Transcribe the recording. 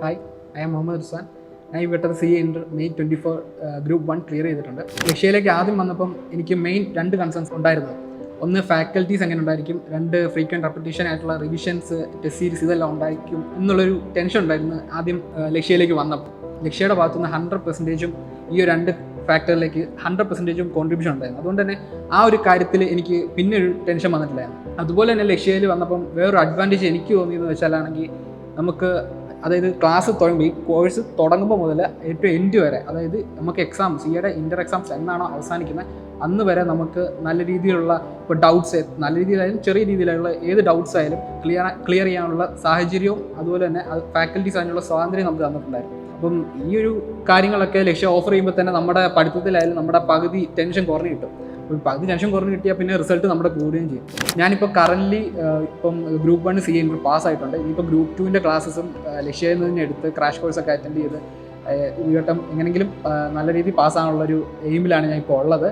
Hi, I'm Muhammad Rizwan. ഞാൻ ഈ വട്ടത്തെ CA inter May 24 group 1 clear ചെയ്തിട്ടുണ്ട്. ലക്ഷ്യയിലേക്ക് ആദ്യം വന്നപ്പം എനിക്ക് മെയിൻ 2 കൺസേൺസ് ഉണ്ടായിരുന്നു. ഒന്ന്, ഫാക്കൽറ്റീസ് എങ്ങനെ ഉണ്ടായിരിക്കും, 2 ഫ്രീക്വൻറ്റ് റെപ്പറ്റീഷൻ ആയിട്ടുള്ള റിവിഷൻസ്, ടെസ്റ്റ് സീരീസ് ഇതെല്ലാം ഉണ്ടായിരിക്കും എന്നുള്ളൊരു ടെൻഷൻ ഉണ്ടായിരുന്നു ആദ്യം ലക്ഷ്യയിലേക്ക് വന്നപ്പോൾ. ലക്ഷ്യയുടെ ഭാഗത്തുനിന്ന് 100% ഈ ഒരു 2 ഫാക്ടറിലേക്ക് 100% കോൺട്രിബ്യൂഷൻ ഉണ്ടായിരുന്നു. അതുകൊണ്ട് തന്നെ ആ ഒരു കാര്യത്തിൽ എനിക്ക് പിന്നെ ഒരു ടെൻഷൻ വന്നിട്ടില്ലായിരുന്നു. അതുപോലെ തന്നെ ലക്ഷ്യയിൽ വന്നപ്പം വേറൊരു അഡ്വാൻറ്റേജ് എനിക്ക് തോന്നിയെന്ന് വെച്ചാലാണെങ്കിൽ നമുക്ക് അതായത് ക്ലാസ് തുടങ്ങുമ്പോൾ ഈ കോഴ്സ് തുടങ്ങുമ്പോൾ മുതൽ ഏറ്റവും എൻഡ് വരെ, അതായത് നമുക്ക് എക്സാം CAയുടെ ഇൻ്റർ എക്സാംസ് എന്നാണോ അവസാനിക്കുന്നത് അന്ന് വരെ നമുക്ക് നല്ല രീതിയിലുള്ള ഇപ്പോൾ ഡൗട്ട്സ്, നല്ല രീതിയിലായാലും ചെറിയ രീതിയിലുള്ള ഏത് ഡൗട്ട്സ് ആയാലും ക്ലിയർ ചെയ്യാനുള്ള സാഹചര്യവും അതുപോലെ തന്നെ ഫാക്കൽറ്റീസ് അതിനുള്ള സ്വാതന്ത്ര്യം നമുക്ക് തന്നിട്ടുണ്ടായിരുന്നു. അപ്പം ഈ ഒരു കാര്യങ്ങളൊക്കെ ലക്ഷ്യം ഓഫർ ചെയ്യുമ്പോൾ തന്നെ നമ്മുടെ പഠിത്തത്തിലായാലും നമ്മുടെ പകുതി ടെൻഷൻ കുറഞ്ഞു കിട്ടും. പകുതി ടെൻഷൻ കുറഞ്ഞ് കിട്ടിയാൽ പിന്നെ റിസൾട്ട് നമ്മുടെ കൂടുകയും ചെയ്യും. ഞാനിപ്പോൾ കറൻ്റ്ലി ഇപ്പം ഗ്രൂപ്പ് 1 CA ഇൻ്റർ പാസ്സായിട്ടുണ്ട്. ഇനിയിപ്പോൾ ഗ്രൂപ്പ് 2ൻ്റെ ക്ലാസ്സസും ലക്ഷ്യയിൽ നിന്ന് എടുത്ത് ക്രാഷ് കോഴ്സൊക്കെ അറ്റൻഡ് ചെയ്ത് ഈ വട്ടം എങ്ങനെയെങ്കിലും നല്ല രീതിയിൽ പാസ്സാകാനുള്ളൊരു എയിമിലാണ് ഞാൻ ഇപ്പോൾ ഉള്ളത്.